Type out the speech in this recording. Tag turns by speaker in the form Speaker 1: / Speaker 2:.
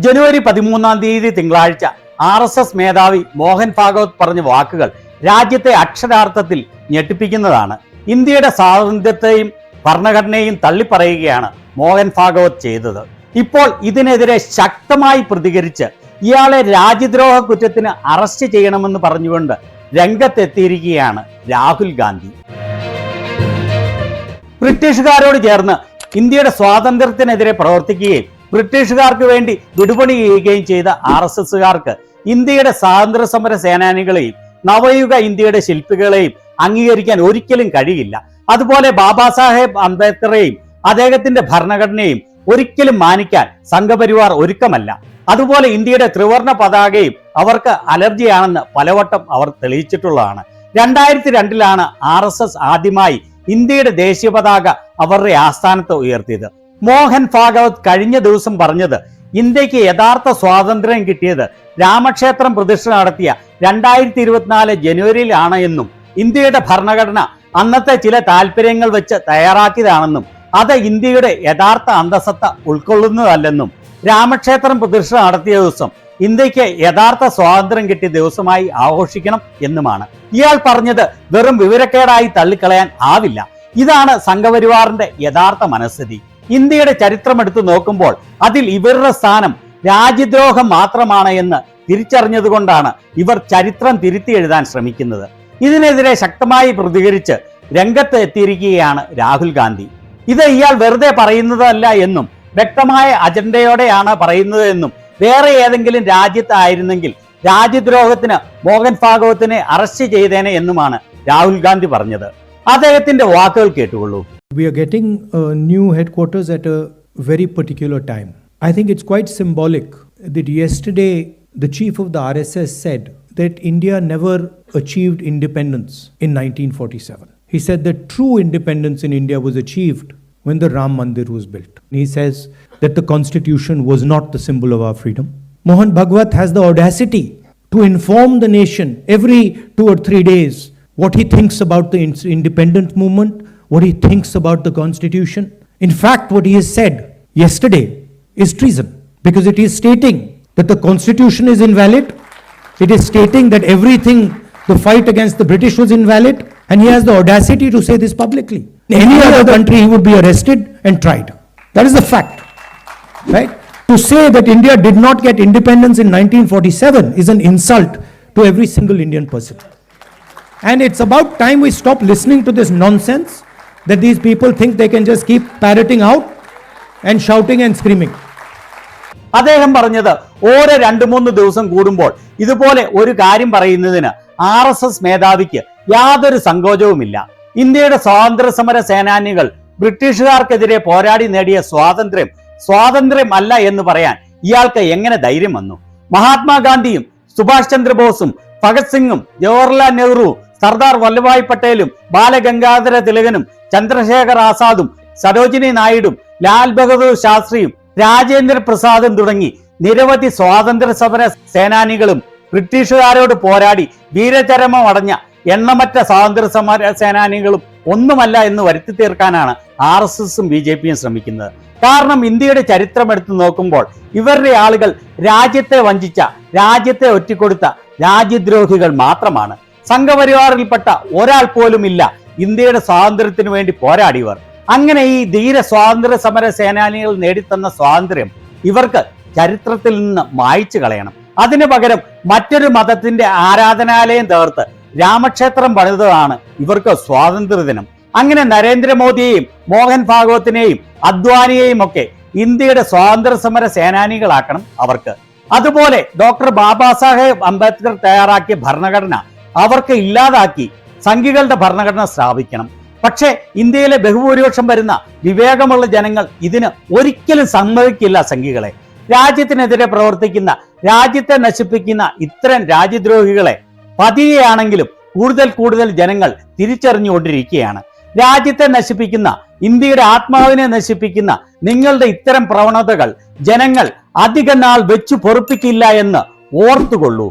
Speaker 1: ജനുവരി 13 തിങ്കളാഴ്ച RSS മേധാവി മോഹൻ ഭാഗവത് പറഞ്ഞ വാക്കുകൾ രാജ്യത്തെ അക്ഷരാർത്ഥത്തിൽ ഞെട്ടിപ്പിക്കുന്നതാണ്. ഇന്ത്യയുടെ സ്വാതന്ത്ര്യത്തെയും ഭരണഘടനയെയും തള്ളിപ്പറയുകയാണ് മോഹൻ ഭാഗവത് ചെയ്തത്. ഇപ്പോൾ ഇതിനെതിരെ ശക്തമായി പ്രതികരിച്ച് ഇയാളെ രാജ്യദ്രോഹ കുറ്റത്തിന് അറസ്റ്റ് ചെയ്യണമെന്ന് പറഞ്ഞുകൊണ്ട് രംഗത്തെത്തിയിരിക്കുകയാണ് രാഹുൽ ഗാന്ധി. ബ്രിട്ടീഷുകാരോട് ചേർന്ന് ഇന്ത്യയുടെ സ്വാതന്ത്ര്യത്തിനെതിരെ പ്രവർത്തിക്കുകയും ബ്രിട്ടീഷുകാർക്ക് വേണ്ടി വിടുപണി ചെയ്യുകയും ചെയ്ത RSSകാർക്ക് ഇന്ത്യയുടെ സ്വാതന്ത്ര്യ സമര സേനാനികളെയും നവയുഗ ഇന്ത്യയുടെ ശില്പികളെയും അംഗീകരിക്കാൻ ഒരിക്കലും കഴിയില്ല. അതുപോലെ ബാബാ സാഹേബ് അംബേദ്കറെയും അദ്ദേഹത്തിന്റെ ഭരണഘടനയും ഒരിക്കലും മാനിക്കാൻ സംഘപരിവാർ ഒരുക്കമല്ല. അതുപോലെ ഇന്ത്യയുടെ ത്രിവർണ പതാകയും അവർക്ക് അലർജിയാണെന്ന് പലവട്ടം അവർ തെളിയിച്ചിട്ടുള്ളതാണ്. 2002 RSS ആദ്യമായി ഇന്ത്യയുടെ ദേശീയ പതാക അവരുടെ ആസ്ഥാനത്ത് ഉയർത്തിയത്. മോഹൻ ഭാഗവത് കഴിഞ്ഞ ദിവസം പറഞ്ഞത് ഇന്ത്യക്ക് യഥാർത്ഥ സ്വാതന്ത്ര്യം കിട്ടിയത് രാമക്ഷേത്രം പ്രതിഷ്ഠ നടത്തിയ 2024 ജനുവരിയിലാണ് എന്നും ഇന്ത്യയുടെ ഭരണഘടന അന്നത്തെ ചില താല്പര്യങ്ങൾ വെച്ച് തയ്യാറാക്കിയതാണെന്നും അത് ഇന്ത്യയുടെ യഥാർത്ഥ അന്തസത്ത ഉൾക്കൊള്ളുന്നതല്ലെന്നും രാമക്ഷേത്രം പ്രതിഷ്ഠ നടത്തിയ ദിവസം ഇന്ത്യക്ക് യഥാർത്ഥ സ്വാതന്ത്ര്യം കിട്ടിയ ദിവസമായി ആഘോഷിക്കണം എന്നുമാണ്. ഇയാൾ പറഞ്ഞത് വെറും വിവരക്കേടായി തള്ളിക്കളയാൻ ആവില്ല. ഇതാണ് സംഘപരിവാറിന്റെ യഥാർത്ഥ മനസ്ഥിതി. ഇന്ത്യയുടെ ചരിത്രം എടുത്തു നോക്കുമ്പോൾ അതിൽ ഇവരുടെ സ്ഥാനം രാജ്യദ്രോഹം മാത്രമാണ് എന്ന് തിരിച്ചറിഞ്ഞതുകൊണ്ടാണ് ഇവർ ചരിത്രം തിരുത്തി എഴുതാൻ ശ്രമിക്കുന്നത്. ഇതിനെതിരെ ശക്തമായി പ്രതികരിച്ച് രംഗത്ത് എത്തിയിരിക്കുകയാണ് രാഹുൽ ഗാന്ധി. ഇത് ഇയാൾ വെറുതെ പറയുന്നതല്ല എന്നും വ്യക്തമായ അജണ്ടയോടെയാണ് പറയുന്നത് എന്നും വേറെ ഏതെങ്കിലും രാജ്യത്തായിരുന്നെങ്കിൽ രാജ്യദ്രോഹത്തിന് മോഹൻ ഭാഗവത്തിനെ അറസ്റ്റ് ചെയ്തേനെ എന്നുമാണ് രാഹുൽ ഗാന്ധി പറഞ്ഞത്. അദ്ദേഹത്തിന്റെ വാക്കുകൾ കേട്ടുകൊള്ളൂ.
Speaker 2: We are getting new headquarters at a very particular time. I think it's quite symbolic that yesterday the chief of the RSS said that India never achieved independence in 1947. He said that true independence in India was achieved when the Ram Mandir was built. He says that the constitution was not the symbol of our freedom. Mohan Bhagwat has the audacity to inform the nation every 2 or 3 days what he thinks about the independence movement, what he thinks about the constitution. In fact, what he has said yesterday is treason, because it is stating that the constitution is invalid. It is stating that everything, the fight against the British was invalid, and he has the audacity to say this publicly. In any other country, he would be arrested and tried. That is the fact, right? To say that India did not get independence in 1947 is an insult to every single Indian person. And it's about time we stop listening to this nonsense that these people think they can just keep parroting out and shouting and screaming.
Speaker 1: അദ്ദേഹം പറഞ്ഞത് ഓരോ 2-3 ദിവസം കൂടുമ്പോൾ ഇതുപോലെ ഒരു കാര്യം പറയുന്നതിന് RSS മേധാവിക്ക് യാതൊരു സങ്കോചവുമില്ല. ഇന്ത്യയുടെ സ്വാതന്ത്ര്യ സമര സേനാനികൾ ബ്രിട്ടീഷുകാർക്കെതിരെ പോരാടി നേടിയ സ്വാതന്ത്ര്യം അല്ല എന്ന് പറയാൻ ഇയാൾക്ക് എങ്ങനെ ധൈര്യം വന്നു? മഹാത്മാഗാന്ധിയും സുഭാഷ് ചന്ദ്രബോസും ഭഗത് സിംഗും ജവഹർലാൽ നെഹ്റുവും സർദാർ വല്ലഭായ് പട്ടേലും ബാലഗംഗാധര തിലകനും ചന്ദ്രശേഖർ ആസാദും സരോജിനി നായിഡും ലാൽ ബഹദൂർ ശാസ്ത്രിയും രാജേന്ദ്ര പ്രസാദും തുടങ്ങി നിരവധി സ്വാതന്ത്ര്യ സമര സേനാനികളും ബ്രിട്ടീഷുകാരോട് പോരാടി വീരചരമം അടഞ്ഞ എണ്ണമറ്റ സ്വാതന്ത്ര്യ സമര സേനാനികളും ഒന്നുമല്ല എന്ന് വരുത്തി തീർക്കാനാണ് RSSും BJPയും ശ്രമിക്കുന്നത്. കാരണം ഇന്ത്യയുടെ ചരിത്രം എടുത്തു നോക്കുമ്പോൾ ഇവരുടെ ആളുകൾ രാജ്യത്തെ വഞ്ചിച്ച, രാജ്യത്തെ ഒറ്റിക്കൊടുത്ത രാജ്യദ്രോഹികൾ മാത്രമാണ്. സംഘപരിവാറിൽപ്പെട്ട ഒരാൾ പോലും ഇല്ല ഇന്ത്യയുടെ സ്വാതന്ത്ര്യത്തിനു വേണ്ടി പോരാടിയവർ. അങ്ങനെ ഈ ധീര സ്വാതന്ത്ര്യ സമര സേനാനികൾ നേടിത്തന്ന സ്വാതന്ത്ര്യം ഇവർക്ക് ചരിത്രത്തിൽ നിന്ന് മായ്ച്ചു കളയണം. അതിനു പകരം മറ്റൊരു മതത്തിന്റെ ആരാധനാലയം തകർത്ത് രാമക്ഷേത്രം പണിതതാണ് ഇവർക്ക് സ്വാതന്ത്ര്യ ദിനം. അങ്ങനെ നരേന്ദ്രമോദിയെയും മോഹൻ ഭാഗവത്തിനെയും അദ്വാനിയെയും ഒക്കെ ഇന്ത്യയുടെ സ്വാതന്ത്ര്യ സമര സേനാനികളാക്കണം അവർക്ക്. അതുപോലെ ഡോക്ടർ ബാബാ സാഹേബ് അംബേദ്കർ തയ്യാറാക്കിയ ഭരണഘടന അവർക്ക് ഇല്ലാതാക്കി സംഘികളുടെ ഭരണഘടന സ്ഥാപിക്കണം. പക്ഷേ ഇന്ത്യയിലെ ബഹുഭൂരിപക്ഷം വരുന്ന വിവേകമുള്ള ജനങ്ങൾ ഇതിന് ഒരിക്കലും സമ്മതിക്കില്ല. സംഘികളെ, രാജ്യത്തിനെതിരെ പ്രവർത്തിക്കുന്ന, രാജ്യത്തെ നശിപ്പിക്കുന്ന ഇത്തരം രാജ്യദ്രോഹികളെ പതിയെയാണെങ്കിലും കൂടുതൽ ജനങ്ങൾ തിരിച്ചറിഞ്ഞുകൊണ്ടിരിക്കുകയാണ്. രാജ്യത്തെ നശിപ്പിക്കുന്ന, ഇന്ത്യയുടെ ആത്മാവിനെ നശിപ്പിക്കുന്ന നിങ്ങളുടെ ഇത്തരം പ്രവണതകൾ ജനങ്ങൾ അധിക നാൾ വെച്ചു പൊറുപ്പിക്കില്ല എന്ന് ഓർത്തുകൊള്ളൂ.